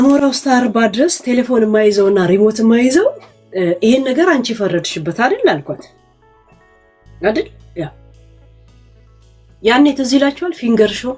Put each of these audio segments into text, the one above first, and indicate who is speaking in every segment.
Speaker 1: አሞራው ስታርባ ድረስ ቴሌፎን የማይዘውና ሪሞት የማይዘው ይሄን ነገር አንቺ ፈረድሽበት አይደል አልኳት። አይደል ያኔ ትዝ ይላችኋል ፊንገር ሾው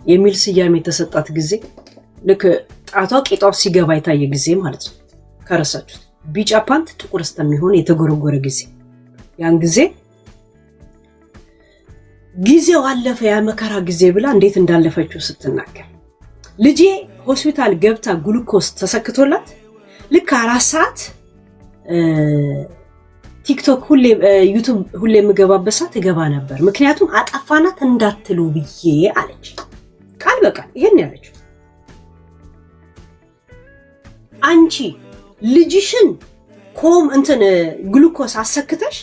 Speaker 1: የሚል ስያሜ የተሰጣት ጊዜ ልክ ጣቷ ቂጧ ሲገባ የታየ ጊዜ ማለት ነው። ከረሳችሁት ቢጫ ፓንት ጥቁር እስከሚሆን የተጎረጎረ ጊዜ ያን ጊዜው አለፈ ያ መከራ ጊዜ ብላ እንዴት እንዳለፈችው ስትናገር ልጄ ሆስፒታል ገብታ ግሉኮስ ተሰክቶላት ልክ 4 ሰዓት ቲክቶክ ሁሌ ዩቲዩብ ሁሌ የምገባበት ሰዓት እገባ ነበር ምክንያቱም አጠፋናት እንዳትሉ ብዬ አለች። ቃል በቃል ይሄን ያለችው አንቺ ልጅሽን ግሉኮስ አሰክተሽ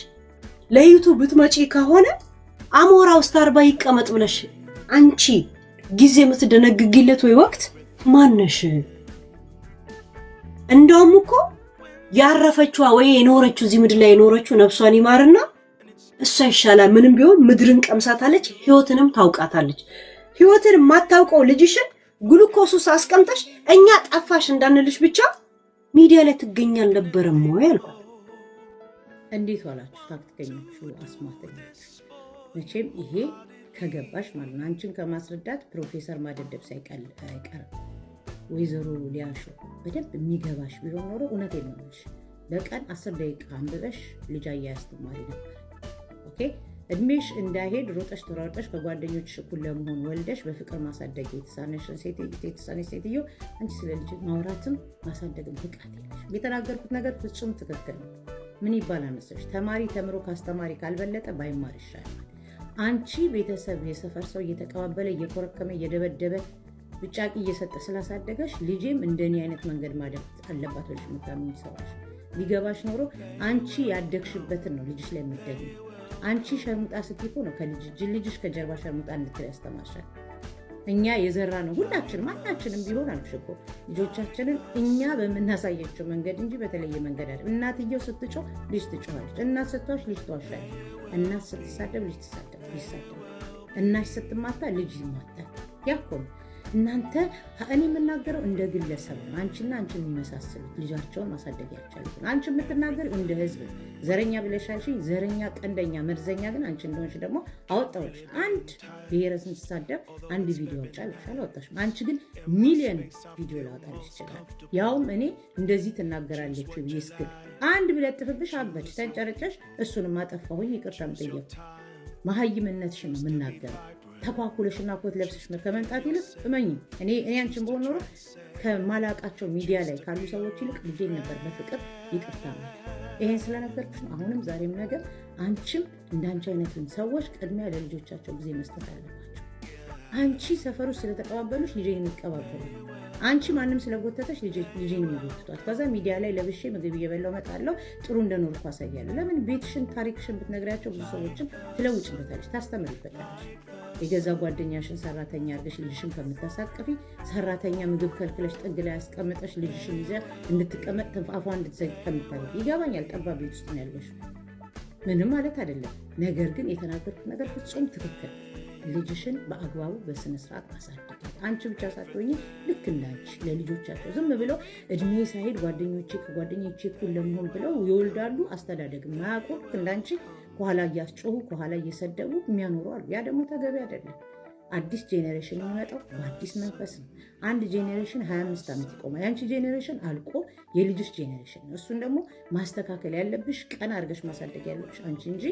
Speaker 1: ለዩቲዩብ ብትመጪ ከሆነ አሞራው ስታርባ ይቀመጥ ብለሽ አንቺ ጊዜ የምትደነግግለት ወይ ወቅት ማነሽ? እንደውም እኮ ያረፈችዋ ወይ የኖረችው እዚህ ምድር ላይ የኖረችው ነፍሷን ይማርና እሷ ይሻላል ምንም ቢሆን ምድርን ቀምሳታለች ህይወትንም ታውቃታለች። ህይወትን ማታውቀው ልጅሽን ግሉኮስ ውስጥ አስቀምጠሽ እኛ ጠፋሽ እንዳንልሽ ብቻ ሚዲያ ላይ ትገኛል ነበርም ወይ አልኳት።
Speaker 2: እንዴት ዋላችሁ ታክተኞቹ አስማተኞች? መቼም ይሄ ከገባሽ ማለት ነው አንቺን ከማስረዳት ፕሮፌሰር ማደደብ አይቀርም። ወይዘሮ ሊያሾ በደንብ የሚገባሽ ቢሆን ኖሮ እውነቴን ነው የምልሽ በቀን 10 ደቂቃ አንብበሽ ልጅ አያስተማሪ ነበር። ኦኬ እድሜሽ እንዳይሄድ ሮጠሽ ተሯርጠሽ ከጓደኞችሽ እኩል ለመሆን ወልደሽ በፍቅር ማሳደግ የተሳነሽ ሴትዮ አንቺ ስለ ልጅ ማውራትም ማሳደግም ብቃት የለሽ። የተናገርኩት ነገር ፍጹም ትክክል ነው። ምን ይባላል መሰለሽ ተማሪ ተምሮ ካስተማሪ ካልበለጠ ባይማር ይሻላል። አንቺ ቤተሰብ የሰፈር ሰው እየተቀባበለ እየኮረከመ እየደበደበ ብጫቂ እየሰጠ ስላሳደገሽ ልጄም እንደኔ አይነት መንገድ ማደግ አለባት ብለሽ የምታምኚ ሰዎች ሊገባሽ ኖሮ አንቺ ያደግሽበትን ነው ልጅሽ ላይ የሚደግም። አንቺ ሸርሙጣ ስትይኮ ነው ልጅሽ ከጀርባ ሸርሙጣ እንድትል ያስተማርሻል። እኛ የዘራ ነው ሁላችንም ማናችንም ቢሆን አልኩሽ እኮ ልጆቻችንን እኛ በምናሳያቸው መንገድ እንጂ በተለየ መንገድ አይደለም። እናትየው ስትጮህ ልጅ ትጮሃለች። እናት ስትዋሽ ልጅ ትዋሻለች። እናት ስትሳደብ ልጅ ይሳደብ። እናት ስትማታ ልጅ ይማታል። ያኮ እናንተ እኔ የምናገረው እንደ ግለሰብ ነው። አንቺና አንቺን የሚመሳሰሉት ልጃቸውን ማሳደግ ያቻሉ። አንቺ የምትናገር እንደ ህዝብ ዘረኛ ብለሻልሽ። ዘረኛ ቀንደኛ መርዘኛ ግን አንቺ እንደሆንሽ ደግሞ አወጣዎች። አንድ ብሔረሰብን ሲሳደብ አንድ ቪዲዮ አወጣሽ። አንቺ ግን ሚሊዮን ቪዲዮ ላወጣልሽ ይችላል። ያውም እኔ እንደዚህ ትናገራለች ብዬ እስክል አንድ ብለጥፍብሽ አበች ተንጨረጨሽ። እሱንም አጠፋሁኝ ይቅርታ መጠየቅ መሀይምነትሽን ነው የምናገረው። ተኳኩለሽና ኮት ለብሰሽ ከመምጣት ይልቅ እመኝ እኔ አንቺን በሆነ ኖሮ ከማላቃቸው ሚዲያ ላይ ካሉ ሰዎች ይልቅ ልጄን ነበር በፍቅር ይቅርታ ማለት። ይሄን ስለነገርኩሽ አሁንም ዛሬም ነገር አንቺም እንዳንቺ አይነቱን ሰዎች ቅድሚያ ለልጆቻቸው ጊዜ መስጠት አለባቸው። አንቺ ሰፈሩ ስለተቀባበሉሽ ልጄን የሚቀባበሉ አንቺ ማንም ስለጎተተሽ ልጄን የሚጎትቷት ከዛ ሚዲያ ላይ ለብሼ ምግብ እየበላው መጣለው ጥሩ እንደኖርኩ አሳያለሁ። ለምን ቤትሽን ታሪክሽን ብትነግሪያቸው ብዙ ሰዎችን ትለውጭበታለሽ፣ ታስተምሪበታለሽ። የገዛ ጓደኛሽን ሰራተኛ አድርገሽ ልጅሽን ከምታሳቅፊ ሰራተኛ ምግብ ከልክለሽ ጥግ ላይ ያስቀምጠሽ ልጅሽን ይዘ እንድትቀመጥ ተንፋፏ እንድትዘግ ከምታደርጊ ይገባኛል። ጠባብ ቤት ውስጥ ነው ያለሽ ምንም ማለት አይደለም። ነገር ግን የተናገርኩት ነገር ፍጹም ትክክል። ልጅሽን በአግባቡ በስነ ስርዓት ማሳደግ አንቺ ብቻ ሳትሆኚ ልክ እንዳንቺ ለልጆቻቸው ዝም ብለው እድሜ ሳይሄድ ከጓደኞቼ እኩል ለመሆን ብለው ይወልዳሉ። አስተዳደግ ማያውቁ እንዳንቺ ከኋላ እያስጮሁ ከኋላ እየሰደቡ የሚያኖሩ አሉ። ያ ደግሞ ተገቢ አይደለም። አዲስ ጄኔሬሽን የሚመጣው በአዲስ መንፈስ ነው። አንድ ጄኔሬሽን 25 ዓመት ይቆማል። ያንቺ ጄኔሬሽን አልቆ የልጅሽ ጄኔሬሽን ነው። እሱን ደግሞ ማስተካከል ያለብሽ ቀን አድርገሽ ማሳደግ ያለብሽ አንቺ እንጂ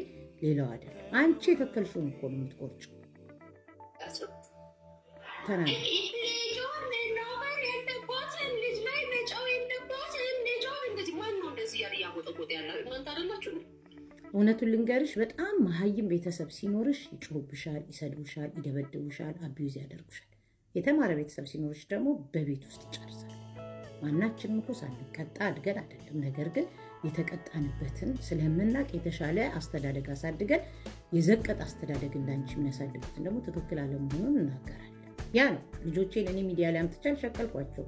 Speaker 2: ሌላው አይደለም። አንቺ የተከልሽውን እኮ ነው የምትቆርጪው። እውነቱን ልንገርሽ በጣም መሀይም ቤተሰብ ሲኖርሽ ይጮሁብሻል፣ ይሰድቡሻል፣ ይደበድቡሻል፣ አቢዩዝ ያደርጉሻል። የተማረ ቤተሰብ ሲኖርሽ ደግሞ በቤት ውስጥ ይጨርሳል። ማናችንም እኮ ሳንቀጣ አድገን አይደለም። ነገር ግን የተቀጣንበትን ስለምናቅ የተሻለ አስተዳደግ አሳድገን የዘቀጥ አስተዳደግ እንዳንቺ የሚያሳድጉትን ደግሞ ትክክል አለመሆኑን እናገራለን። ያ ነው ልጆቼን እኔ ሚዲያ ላይ አምጥቼ አልሸቀልኳቸው፣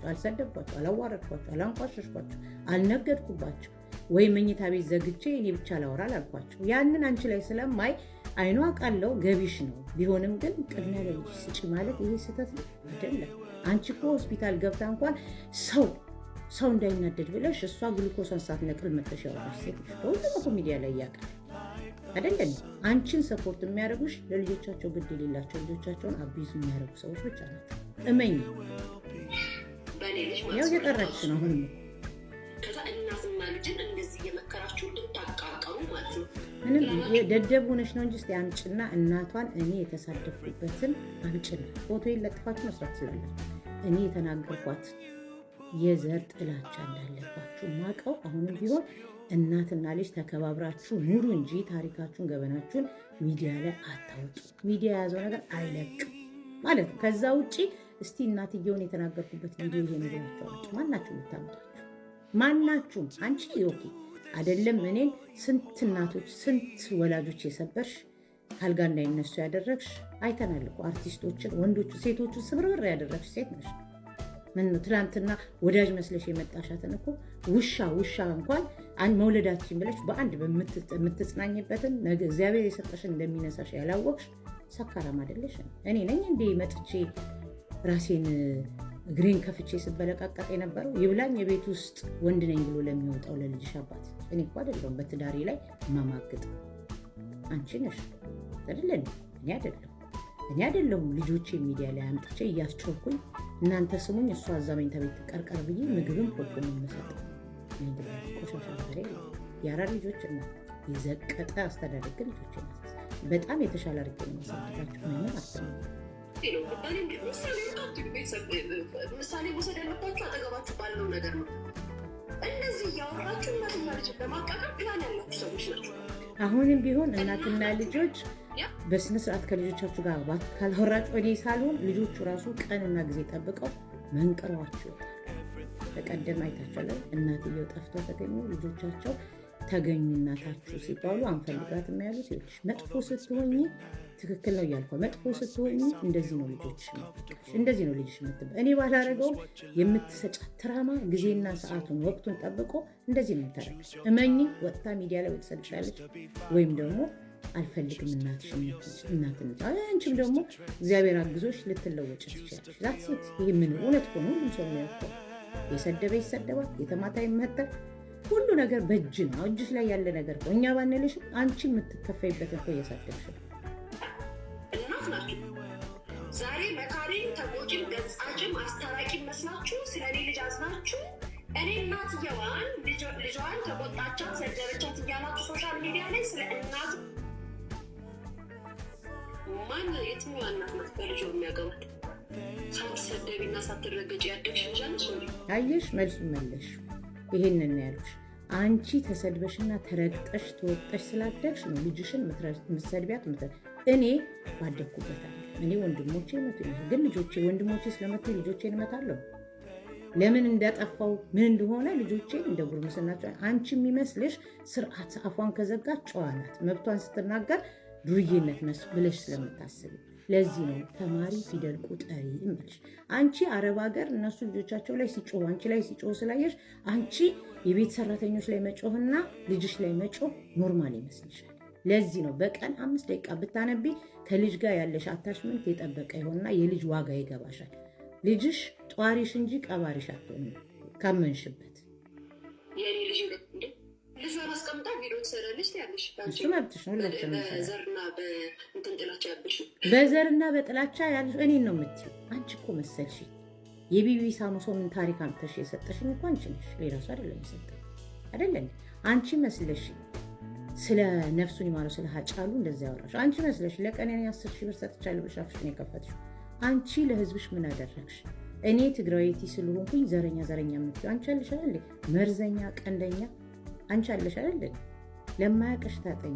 Speaker 2: አልሰደብኳቸው፣ አላዋረድኳቸው፣ አላንቋሸሽኳቸው፣ አልነገድኩባቸው ወይ መኝታ ቤት ዘግቼ እኔ ብቻ ላወራ አላልኳቸው። ያንን አንቺ ላይ ስለማይ አይኗ ቃለው ገቢሽ ነው። ቢሆንም ግን ቅድሚያ ለልጅ ስጪ ማለት ይሄ ስህተት አይደለም። አንቺ እኮ ሆስፒታል ገብታ እንኳን ሰው እንዳይናደድ ብለሽ እሷ ግሉኮሷን ሳትነቅል መጥተሽ ያወራሽ ሴት ነሽ። ሁሉም እኮ ሚዲያ ላይ ያውቃል አይደለም? አንቺን ሰፖርት የሚያደርጉሽ ለልጆቻቸው ግድ የሌላቸው ልጆቻቸውን አቢዙ የሚያደርጉ ሰዎች ብቻ ናቸው። እመኝ ያው እየቀረች ነው አሁን
Speaker 3: ከዛ እናትና ልጅን እንደዚህ እየመከራችሁ እንድታቃቀሩ ማለት ነው።
Speaker 2: ምንም ደደብ ሆነሽ ነው እንጂ እስኪ አምጭና እናቷን እኔ የተሳደፍኩበትን አምጭና ፎቶ ለጥፋችሁ መስራት ትችላላችሁ። እኔ የተናገርኳት የዘር ጥላቻ እንዳለባችሁ ማቀው። አሁንም ቢሆን እናትና ልጅ ተከባብራችሁ ኑሩ እንጂ ታሪካችሁን ገበናችሁን ሚዲያ ላይ አታውጡ። ሚዲያ የያዘው ነገር አይለቅም ማለት ነው። ከዛ ውጭ እስቲ እናትየውን የተናገርኩበት ቪዲዮ ይሄ ነገራቸው አምጡ። ማናችሁ ልታምጣችሁ? ማናችሁም አንቺ ኦኬ አይደለም እኔን ስንት እናቶች ስንት ወላጆች የሰበርሽ ካልጋ እንዳይነሱ ያደረግሽ አይተናል እኮ አርቲስቶችን፣ ወንዶቹ፣ ሴቶቹ ስብርብር ያደረግሽ ሴት ነሽ። ምን ነው ትናንትና ወዳጅ መስለሽ የመጣሻትን እኮ ውሻ እንኳን መውለዳችን ብለሽ በአንድ በምትጽናኝበትን ነገ እግዚአብሔር የሰጠሽን እንደሚነሳሽ ያላወቅሽ ሰካራም አይደለሽ? እኔ ነኝ እንዴ መጥቼ ራሴን እግሬን ከፍቼ ስበለቃቀጥ የነበረው? ይብላኝ የቤት ውስጥ ወንድ ነኝ ብሎ ለሚወጣው ለልጅሽ አባት። እኔ እኮ አይደለሁም በትዳሬ ላይ ማማግጥ፣ አንቺ ነሽ አይደለን? እኔ አይደለሁም ልጆቼ ሚዲያ ላይ አምጥቼ እያስጮኩኝ እናንተ ስሙኝ እሷ አዛ መኝታ ቤት ቀርቀር ብዬ ምግብም ፎቶ ነው የምሰጠው። ቆሻሻ ነገር የአራት ልጆች እና የዘቀጠ አስተዳደግ ልጆች በጣም የተሻለ አድርጌ ነው የማሳድጋቸው። ምንም አስተምሩ
Speaker 3: ምሳሌ መውሰድ ያለባችሁ አጠገባችሁ ባለው ነገር ነው። እነዚህ እያወራችሁ እናትና ልጅ ለማቃቀር ፕላን ያላችሁ ሰዎች ናቸው።
Speaker 2: አሁንም ቢሆን እናትና ልጆች በስነስርዓት ከልጆቻችሁ ጋር ካልሆራችሁ እኔ ሳልሆን ልጆቹ ራሱ ቀንና ጊዜ ጠብቀው መንቅረዋችሁ ይወጣል። በቀደም አይታችኋል። እናትየው ጠፍቶ ተገኙ፣ ልጆቻቸው ተገኙ እናታችሁ ሲባሉ አንፈልጋትም ያሉት ይልሽ መጥፎ ስትሆኚ ትክክል ነው እያልኩ መጥፎ ስትሆኚ እንደዚህ ነው ልጆችሽ እንደዚህ ነው ልጅሽ የምትባል። እኔ ባላረገውም የምትሰጫት ትራማ ጊዜና ሰዓቱን ወቅቱን ጠብቆ እንደዚህ ነው የምታረገው። እመኚ ወጥታ ሚዲያ ላይ ወጥሰልሻለች ወይም ደግሞ አልፈልግም እናትነት አንቺም ደግሞ እግዚአብሔር አግዞሽ ልትለወጭ ትችላለሽ። ዛት ሴት ይህ ምን እውነት ሆኖ ሁሉም ሰው የሚያውቀው የሰደበ ይሰደባል፣ የተማታ ይመታል። ሁሉ ነገር በእጅ ነው። እጅሽ ላይ ያለ ነገር ነው። እኛ ባንልሽም አንቺ የምትከፈይበት እኮ እያሳደግሽ ነው።
Speaker 3: እናት ናችሁ። ዛሬ መካሪ ተጎጂም ገጻጭም አስታራቂ መስላችሁ ስለኔ ልጅ አዝናችሁ እኔ እናትየዋን ልጇን ተቆጣቻት፣ ሰደበቻት እያላችሁ ሶሻል ሚዲያ ላይ ስለ እናት ማን የትኛዋ እናት ናት በልጇ የሚያገባት? ሳትሰደቢና ሳትረገጭ ያደግሽ ልጅ ነሽ።
Speaker 2: አየሽ መልሱን መለሽ። ይሄንን ያሉሽ አንቺ ተሰድበሽና ተረግጠሽ ተወጠሽ ስላደግሽ ነው ልጅሽን ምትሰድቢያት። እኔ ባደግኩበታል። እኔ ወንድሞቼ ይመቱኝ፣ ግን ልጆቼ ወንድሞቼ ስለመቱ ልጆቼን እመታለሁ። ለምን እንዳጠፋው ምን እንደሆነ ልጆቼን እንደ ጉርምስናቸው። አንቺ የሚመስልሽ ስርዓት አፏን ከዘጋች ጨዋ ናት፣ መብቷን ስትናገር ዱርዬነት ብለሽ ስለምታስብ ለዚህ ነው ተማሪ ፊደል ቁጠሪ እምልሽ። አንቺ አረብ ሀገር እነሱ ልጆቻቸው ላይ ሲጮህ አንቺ ላይ ሲጮህ ስላየሽ አንቺ የቤት ሰራተኞች ላይ መጮህና ልጅሽ ላይ መጮህ ኖርማል ይመስልሻል። ለዚህ ነው በቀን 5 ደቂቃ ብታነቢ ከልጅ ጋር ያለሽ አታችመንት የጠበቀ ይሆንና የልጅ ዋጋ ይገባሻል። ልጅሽ ጧሪሽ እንጂ ቀባሪሽ አትሆንም ካመንሽበት።
Speaker 3: የኔ ልጅ ልጇን አስቀምጣ ቪዲዮ ትሰራለች ያለሽ
Speaker 2: እሱ መብትሽ ነው።
Speaker 3: በዘርና በእንትን ጥላቻ ያለሽ
Speaker 2: በዘርና በጥላቻ ያለሽ እኔን ነው የምትይው። አንቺ እኮ መሰልሽ የቢቢ ሳሙሶንን ታሪክ አምጥተሽ የሰጠሽኝ እኮ አንቺ ነሽ፣ ሌላ ሰው አይደለም የሰጠኝ አይደለም። አንቺ መስለሽ ስለ ነፍሱን ይማረው ስለ ሀጫሉ እንደዛ ያወራሽ አንቺ መስለሽ ለቀነኒ 10,000 ብር ሰጥቻለሁ ብለሽ አፍሽን የከፈትሽው አንቺ ለህዝብሽ ምን አደረግሽ? እኔ ትግራዊቲ ስለሆንኩኝ ዘረኛ የምትይው አንቺ አለሽ አይደል? መርዘኛ ቀንደኛ አንቺ አለሽ አይደል? ለማያውቅሽ ታጠኝ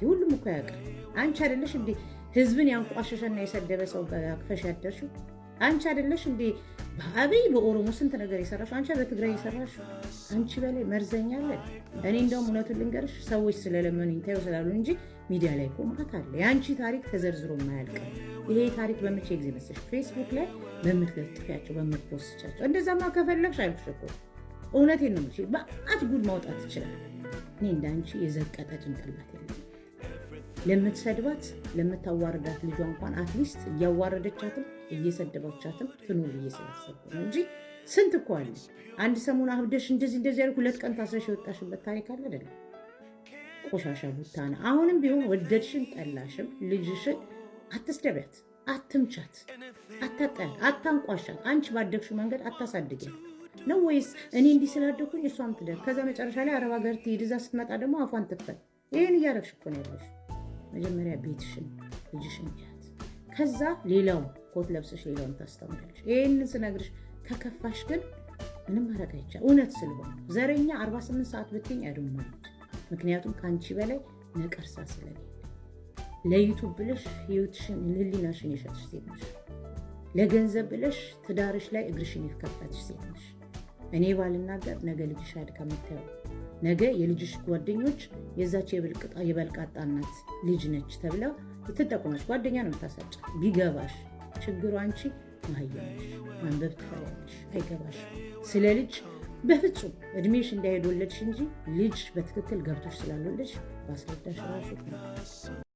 Speaker 2: ሁሉም እኮ ያውቃል። አንቺ አይደለሽ እንዴ ህዝብን ያንቋሸሸና የሰደበ ሰው አቅፈሽ ያደርሽው? አንቺ አይደለሽ እንዴ በአብይ በኦሮሞ ስንት ነገር የሰራሽ? አንቺ በትግራይ የሰራሽ አንቺ በላይ መርዘኛ አለ። እኔ እንደውም እውነቱን ልንገርሽ ሰዎች ስለለመኑኝ ታዩ ስላሉ እንጂ ሚዲያ ላይ እኮ ማለት አለ። የአንቺ ታሪክ ተዘርዝሮ የማያልቅ ይሄ ታሪክ በመቼ ጊዜ መሰለሽ ፌስቡክ ላይ በምትለጥፊያቸው በምትፖስቻቸው። እንደዛማ ከፈለግሽ አይልሽ እኮ እውነቴን ነው የምልሽ በአት ጉድ ማውጣት ትችላለህ። እኔ እንዳንቺ የዘቀጠ ጭንቅላት የለም። ለምትሰድባት ለምታዋርዳት ልጇ እንኳን አትሊስት እያዋረደቻትም እየሰደባቻትም ትኑር ብዬ ስላሰብኩ ነው እንጂ ስንት እኮ አለ። አንድ ሰሞን አብደሽ እንደዚህ ያለ 2 ቀን ታስረሽ የወጣሽበት ታሪክ አለ አይደለም? ቆሻሻ ቡታና። አሁንም ቢሆን ወደድሽን ጠላሽም ልጅሽን አትስደቢያት፣ አትምቻት፣ አታጣያት፣ አታንቋሻት። አንቺ ባደግሽው መንገድ አታሳድጊያት ነው ወይስ እኔ እንዲህ ስላደኩኝ እሷም ትደግ፣ ከዛ መጨረሻ ላይ አረብ ሀገር ትሄድ፣ እዛ ስትመጣ ደግሞ አፏን ትክፈል። ይህን እያደረግሽ እኮ ነው ያለሽ። መጀመሪያ ቤትሽን ልጅሽን ያት፣ ከዛ ሌላውን ኮት ለብሰሽ ሌላውን ታስተምራለሽ። ይህንን ስነግርሽ ከከፋሽ ግን ምንም ማድረግ አይቻልም። እውነት ስለሆነ ዘረኛ 48 ሰዓት ብትኝ አይደለም። ምክንያቱም ከአንቺ በላይ ነቀርሳ ስለሌለ ለዩቱብ ብለሽ ህይወትሽን ህሊናሽን የሸጥሽ ሴት ነሽ። ለገንዘብ ብለሽ ትዳርሽ ላይ እግርሽን የከፈትሽ ሴት ነሽ። እኔ ባልናገር ነገ ልጅሽ አድጋ የምታየው ነገ የልጅሽ ጓደኞች የዛች የበልቃጣ እናት ልጅ ነች ተብለው ትጠቁመች። ጓደኛ ነው የምታሳጫ። ቢገባሽ ችግሩ አንቺ ማህየነሽ ማንበብ ትፈሪያለሽ፣ አይገባሽ። ስለ ልጅ በፍጹም እድሜሽ እንዳይሄድ ወለድሽ እንጂ ልጅ በትክክል ገብቶሽ ስላልወለድሽ ባስረዳሽ ራሱ